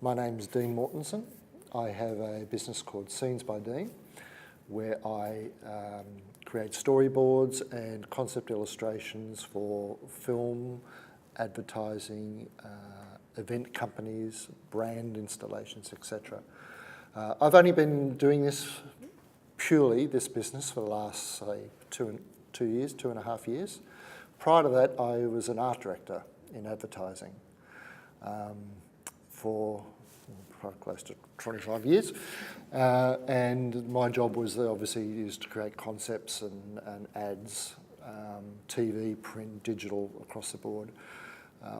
My name's Dean Mortensen. I have a business called Scenes by Dean, where I create storyboards and concept illustrations for film, advertising, event companies, brand installations, etc. I've only been doing this business for the last, say, 2.5 years. Prior to that, I was an art director in advertising for close to 25 years. And my job was obviously to create concepts and ads, TV, print, digital, across the board.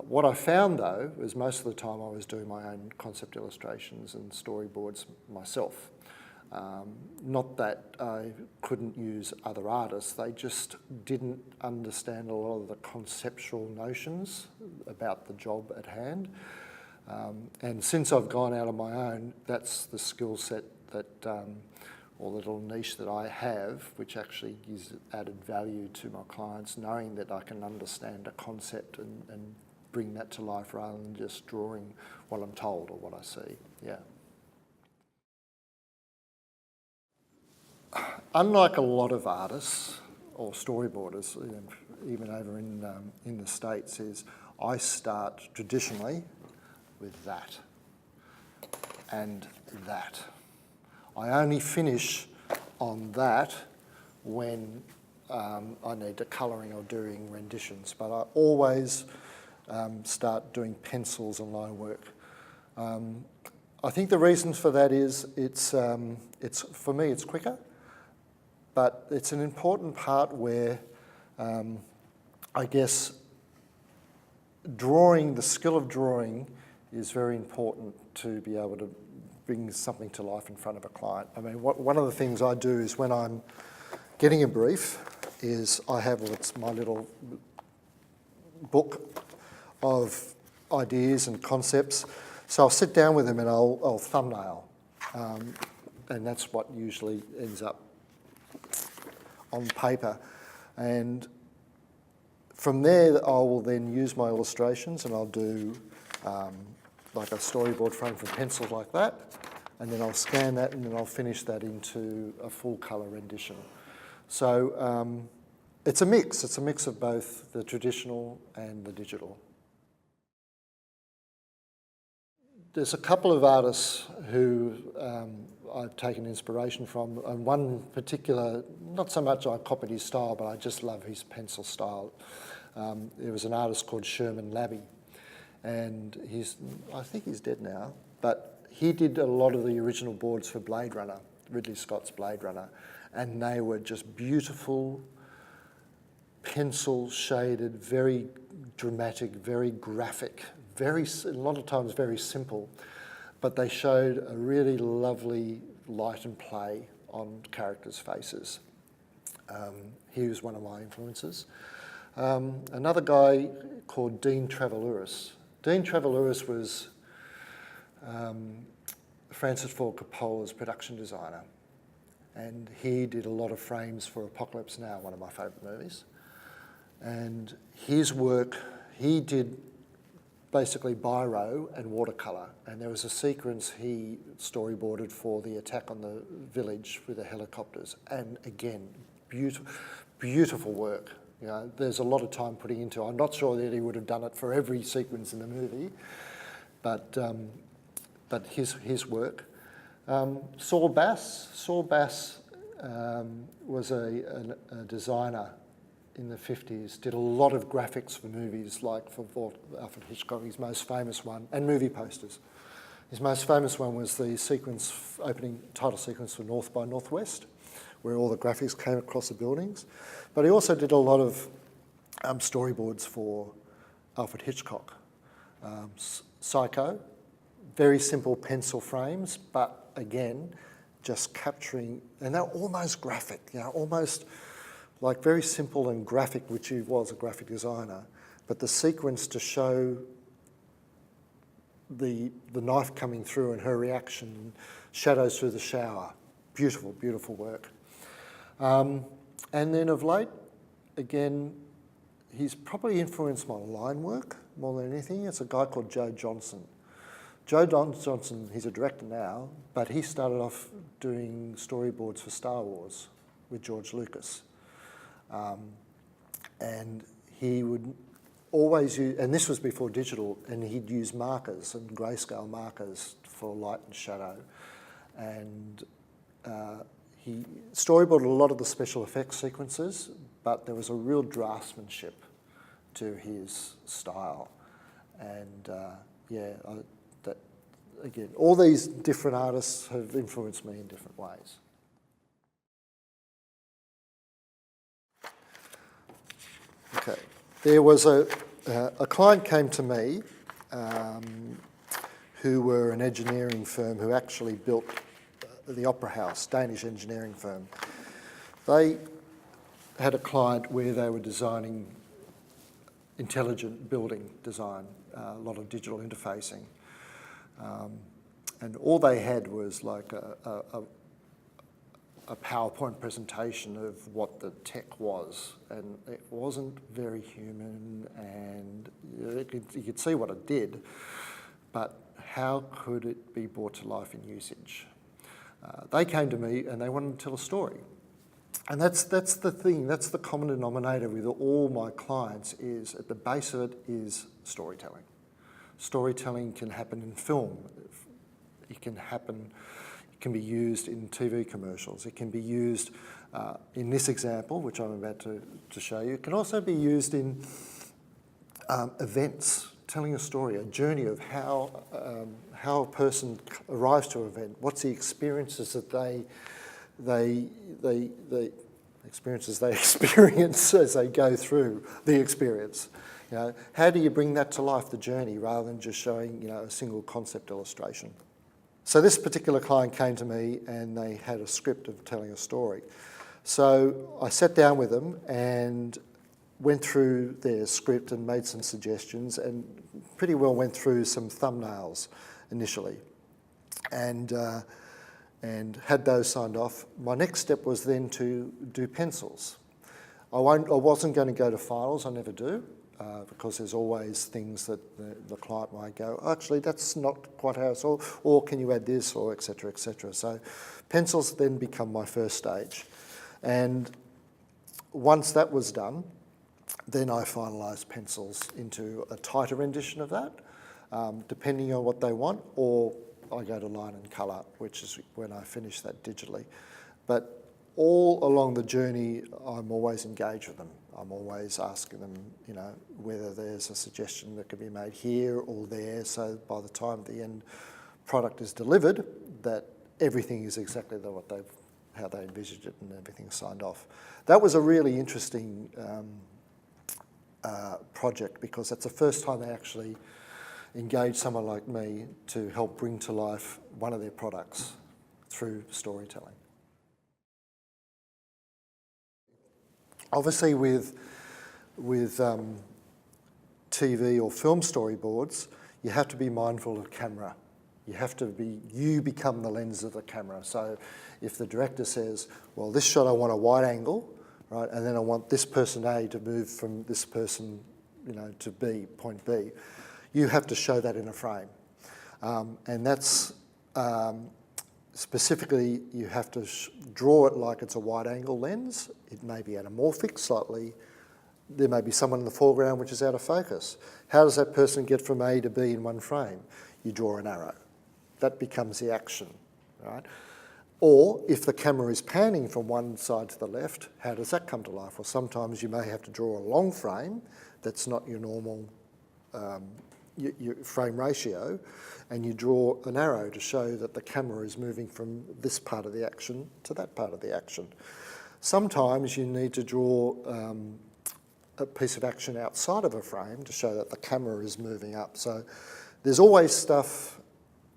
What I found though, was most of the time I was doing my own concept illustrations and storyboards myself. Not that I couldn't use other artists, they just didn't understand a lot of the conceptual notions about the job at hand. And since I've gone out on my own, that's the skill set that, or the little niche that I have, which actually gives added value to my clients, knowing that I can understand a concept and bring that to life rather than just drawing what I'm told or what I see, yeah. Unlike a lot of artists or storyboarders, even over in the States, is I start traditionally with that and that. I only finish on that when I need the colouring or doing renditions, but I always start doing pencils and line work. I think the reason for that is it's for me it's quicker, but it's an important part where I guess the skill of drawing is very important to be able to bring something to life in front of a client. I mean, one of the things I do is when I'm getting a brief is I have what's my little book of ideas and concepts. So I'll sit down with them and I'll thumbnail. And that's what usually ends up on paper. And from there, I will then use my illustrations and I'll do like a storyboard frame from pencils like that, and then I'll scan that and then I'll finish that into a full colour rendition. So it's a mix of both the traditional and the digital. There's a couple of artists who I've taken inspiration from, and one particular, not so much I copied his style, but I just love his pencil style. There was an artist called Sherman Labby, and I think he's dead now, but he did a lot of the original boards for Blade Runner, Ridley Scott's Blade Runner, and they were just beautiful, pencil shaded, very dramatic, very graphic, a lot of times very simple, but they showed a really lovely light and play on characters' faces. He was one of my influences. Another guy called Dean Travelouris. Dean Travelouris was Francis Ford Coppola's production designer, and he did a lot of frames for Apocalypse Now, one of my favourite movies. And his work, he did basically biro and watercolour, and there was a sequence he storyboarded for the attack on the village with the helicopters, and again, beautiful work. You know, there's a lot of time putting into it. I'm not sure that he would have done it for every sequence in the movie, but his work. Saul Bass was a designer in the 50s, did a lot of graphics for movies, like for Alfred Hitchcock, his most famous one, and movie posters. His most famous one was the opening title sequence for North by Northwest, where all the graphics came across the buildings. But he also did a lot of storyboards for Alfred Hitchcock. Psycho, very simple pencil frames, but again, just capturing, and they're almost graphic, you know, almost like very simple and graphic, which he was a graphic designer, but the sequence to show the knife coming through and her reaction, shadows through the shower, beautiful, beautiful work. And then of late, again, he's probably influenced my line work more than anything. It's a guy called Joe Johnson. Joe Johnson, he's a director now, but he started off doing storyboards for Star Wars with George Lucas. And he would always use, and this was before digital, and he'd use markers and grayscale markers for light and shadow. And he storyboarded a lot of the special effects sequences, but there was a real draftsmanship to his style. And again, all these different artists have influenced me in different ways. Okay, there was a client came to me who were an engineering firm who actually built the Opera House, Danish engineering firm. They had a client where they were designing intelligent building design, a lot of digital interfacing. And all they had was like a PowerPoint presentation of what the tech was, and it wasn't very human, and you could see what it did, but how could it be brought to life in usage? They came to me and they wanted to tell a story. And that's the thing, that's the common denominator with all my clients, is at the base of it is storytelling. Storytelling can happen in film. It can be used in TV commercials. It can be used in this example, which I'm about to show you. It can also be used in events, telling a story, a journey of how a person arrives to an event. What's the experiences that they experience as they go through the experience. You know, how do you bring that to life, the journey, rather than just showing, you know, a single concept illustration? So this particular client came to me and they had a script of telling a story. So I sat down with them and went through their script and made some suggestions, and pretty well went through some thumbnails initially, and had those signed off. My next step was then to do pencils. I wasn't going to go to finals, I never do, because there's always things that the client might go, actually that's not quite how it's all, or can you add this, or et cetera, et cetera. So pencils then become my first stage. And once that was done, then I finalised pencils into a tighter rendition of that, depending on what they want, or I go to line and colour, which is when I finish that digitally. But all along the journey, I'm always engaged with them. I'm always asking them, you know, whether there's a suggestion that could be made here or there, so by the time the end product is delivered, that everything is exactly how they envisaged it and everything's signed off. That was a really interesting project, because that's the first time they actually engage someone like me to help bring to life one of their products through storytelling. Obviously with TV or film storyboards, you have to be mindful of camera. You become the lens of the camera. So if the director says, well, this shot I want a wide angle, right, and then I want this person A to move from this person, you know, to B, point B, you have to show that in a frame. And that's specifically, you have to draw it like it's a wide angle lens. It may be anamorphic slightly. There may be someone in the foreground which is out of focus. How does that person get from A to B in one frame? You draw an arrow. That becomes the action, right? Or if the camera is panning from one side to the left, how does that come to life? Well, sometimes you may have to draw a long frame that's not your normal your frame ratio, and you draw an arrow to show that the camera is moving from this part of the action to that part of the action. Sometimes you need to draw a piece of action outside of a frame to show that the camera is moving up. So there's always stuff,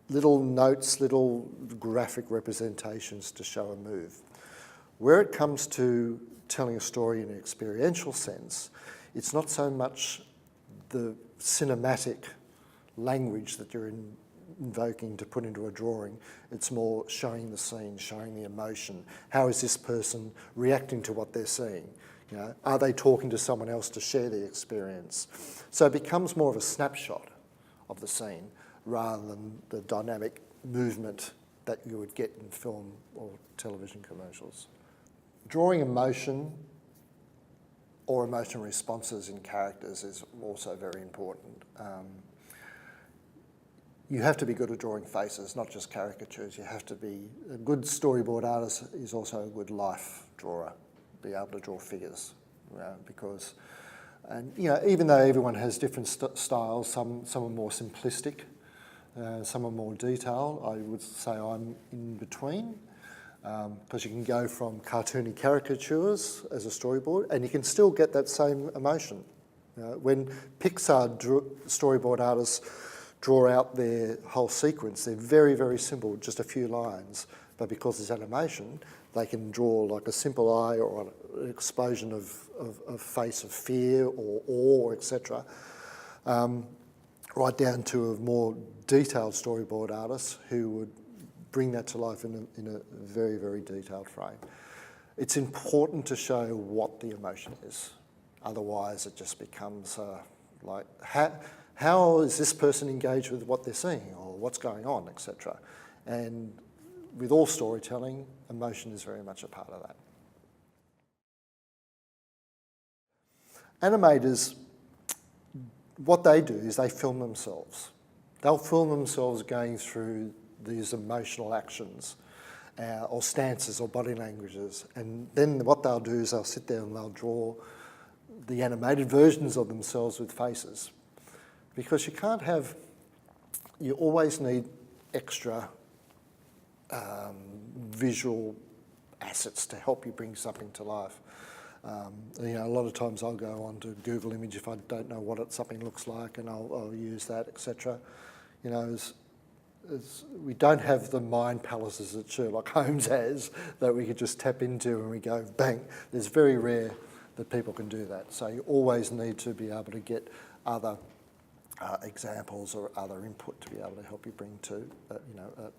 little notes, little graphic representations to show a move. Where it comes to telling a story in an experiential sense, it's not so much the cinematic language that you're invoking to put into a drawing. It's more showing the scene, showing the emotion. How is this person reacting to what they're seeing? You know, are they talking to someone else to share the experience? So it becomes more of a snapshot of the scene rather than the dynamic movement that you would get in film or television commercials. Drawing emotion or emotional responses in characters is also very important. You have to be good at drawing faces, not just caricatures. You have to be a good storyboard artist is also a good life drawer, be able to draw figures, because, and even though everyone has different styles, some are more simplistic, some are more detailed. I would say I'm in between, because you can go from cartoony caricatures as a storyboard, and you can still get that same emotion. When Pixar storyboard artists draw out their whole sequence, they're very, very simple, just a few lines. But because it's animation, they can draw like a simple eye or an explosion of face of fear or awe, etc. Right down to a more detailed storyboard artist who would bring that to life in a very, very detailed frame. It's important to show what the emotion is. Otherwise, it just becomes like, how is this person engaged with what they're seeing or what's going on, etc. And with all storytelling, emotion is very much a part of that. Animators, what they do is they film themselves. They'll film themselves going through these emotional actions or stances or body languages. And then what they'll do is they'll sit there and they'll draw the animated versions of themselves with faces. Because you always need extra visual assets to help you bring something to life. A lot of times I'll go on to Google Image if I don't know what something looks like, and I'll use that, etc. We don't have the mind palaces that Sherlock Holmes has that we could just tap into and we go bang. It's very rare that people can do that. So you always need to be able to get other examples or other input to be able to help you bring to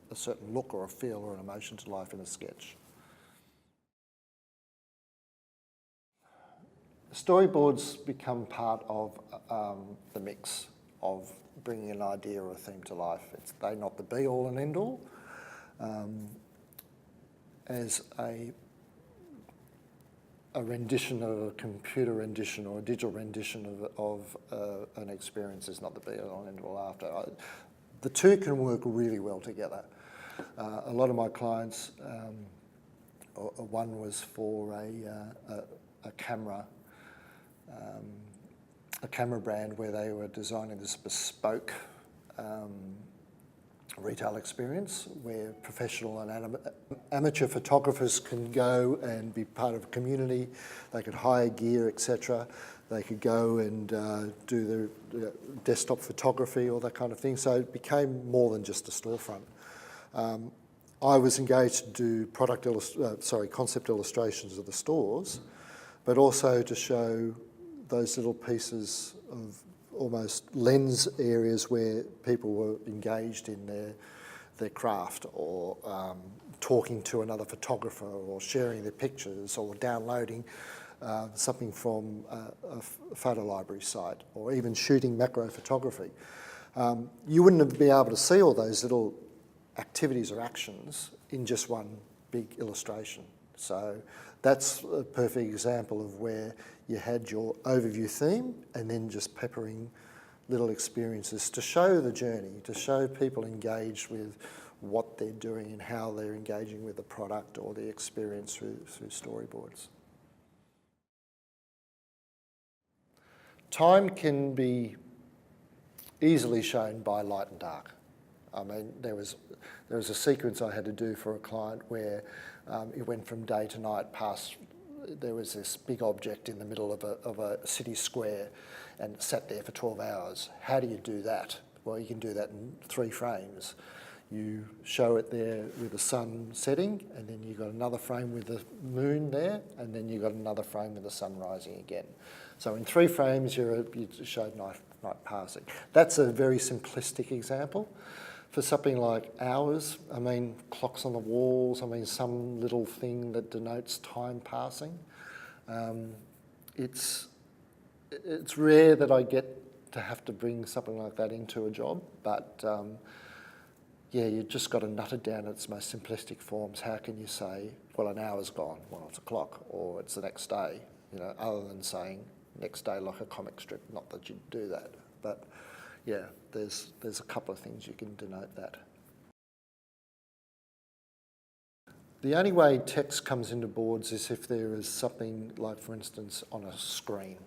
a certain look or a feel or an emotion to life in a sketch. Storyboards become part of the mix of bringing an idea or a theme to life. They're not the be-all and end-all. As a rendition of a computer rendition or a digital rendition of an experience is not the be-all and end-all after. The two can work really well together. A lot of my clients, one was for a camera brand where they were designing this bespoke retail experience where professional and amateur photographers can go and be part of a community. They could hire gear, etc. They could go and do their desktop photography, all that kind of thing. So it became more than just a storefront. I was engaged to do concept illustrations of the stores, but also to show those little pieces of almost lens areas where people were engaged in their craft or talking to another photographer or sharing their pictures or downloading something from a photo library site or even shooting macro photography. You wouldn't be able to see all those little activities or actions in just one big illustration. So that's a perfect example of where you had your overview theme and then just peppering little experiences to show the journey, to show people engaged with what they're doing and how they're engaging with the product or the experience through storyboards. Time can be easily shown by light and dark. I mean, there was a sequence I had to do for a client where it went from day to night past. There was this big object in the middle of a city square and it sat there for 12 hours. How do you do that? Well, you can do that in 3 frames. You show it there with the sun setting, and then you've got another frame with the moon there, and then you've got another frame with the sun rising again. So in 3 frames, you showed night passing. That's a very simplistic example. For something like hours, I mean, clocks on the walls, I mean, some little thing that denotes time passing. It's rare that I get to have to bring something like that into a job, but yeah, you've just got to nut it down in its most simplistic forms. How can you say, well, an hour's gone, well, it's a clock, or it's the next day, you know, other than saying next day like a comic strip, not that you'd do that. But yeah, there's a couple of things you can denote that. The only way text comes into boards is if there is something like, for instance, on a screen,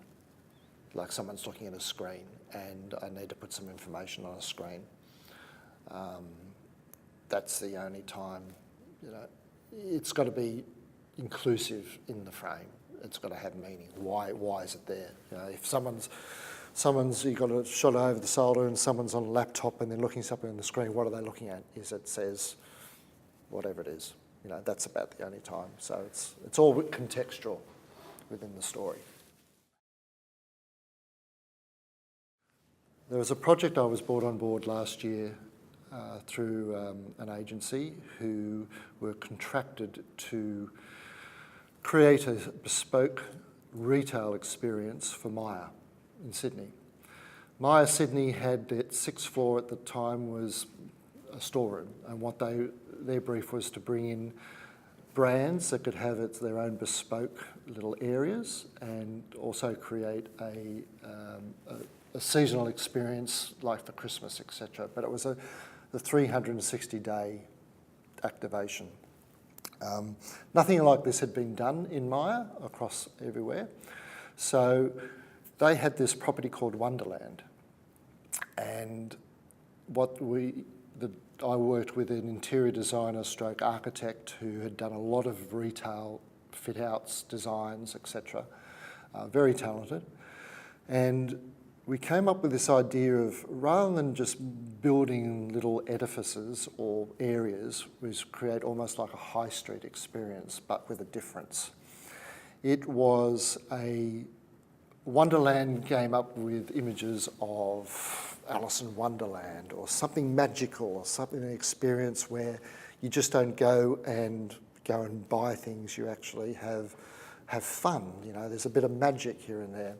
like someone's looking at a screen and I need to put some information on a screen. That's the only time, you know, it's got to be inclusive in the frame. It's got to have meaning. Why is it there? You know, if someone's you've got a shot over the shoulder and someone's on a laptop and they're looking something on the screen, what are they looking at? Is it says whatever it is. You know, that's about the only time. So it's all contextual within the story. There was a project I was brought on board last year through an agency who were contracted to create a bespoke retail experience for Myer in Sydney. Myer Sydney had its sixth floor at the time was a storeroom, and what their brief was to bring in brands that could have their own bespoke little areas and also create a seasonal experience like for Christmas, etc. But it was the 360-day activation. Nothing like this had been done in Myer across everywhere. So they had this property called Wonderland, and I worked with an interior designer stroke architect who had done a lot of retail fit-outs, designs, etc. Very talented. And we came up with this idea of, rather than just building little edifices or areas, was create almost like a high street experience, but with a difference. It was Wonderland came up with images of Alice in Wonderland or something magical or something, an experience where you just don't go and buy things, you actually have fun. You know, there's a bit of magic here and there.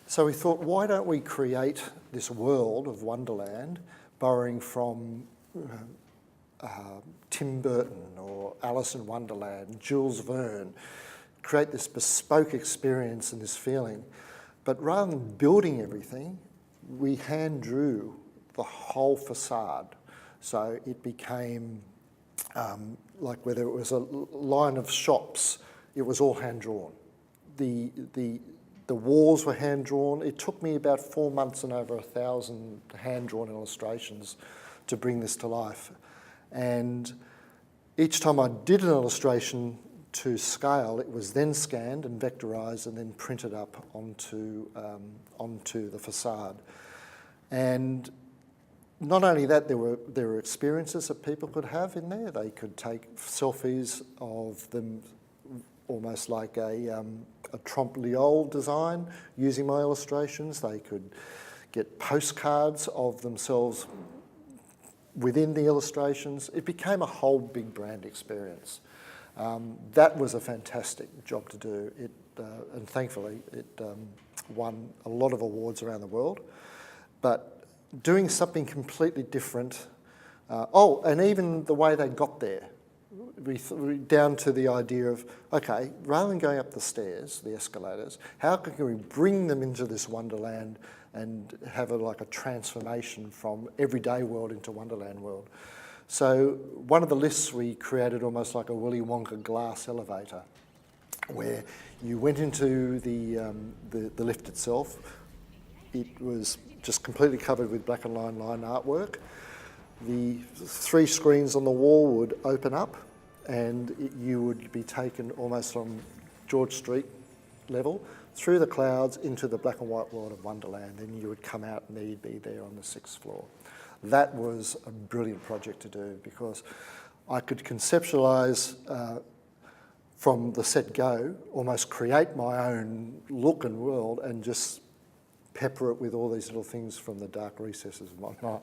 So we thought, why don't we create this world of Wonderland, borrowing from Tim Burton or Alice in Wonderland, Jules Verne, create this bespoke experience and this feeling. But rather than building everything, we hand drew the whole facade. So it became like whether it was a line of shops, it was all hand drawn. The walls were hand drawn. It took me about 4 months and over 1,000 hand drawn illustrations to bring this to life. And each time I did an illustration to scale, it was then scanned and vectorised and then printed up onto the facade. And not only that, there were experiences that people could have in there. They could take selfies of them, almost like a trompe l'oeil design using my illustrations. They could get postcards of themselves within the illustrations. It became a whole big brand experience. That was a fantastic job to do. And thankfully it won a lot of awards around the world. But doing something completely different, and even the way they got there, down to the idea of, okay, rather than going up the stairs, the escalators, how can we bring them into this Wonderland and have like a transformation from everyday world into Wonderland world? So one of the lists we created almost like a Willy Wonka glass elevator, where you went into the lift itself. It was just completely covered with black and line artwork. The 3 screens on the wall would open up and you would be taken almost from George Street level through the clouds into the black and white world of Wonderland. Then you would come out and you'd be there on the 6th floor. That was a brilliant project to do because I could conceptualise from the set go, almost create my own look and world and just pepper it with all these little things from the dark recesses of my mind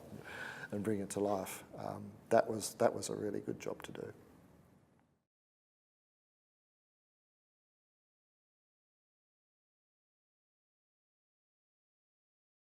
and bring it to life. That was a really good job to do.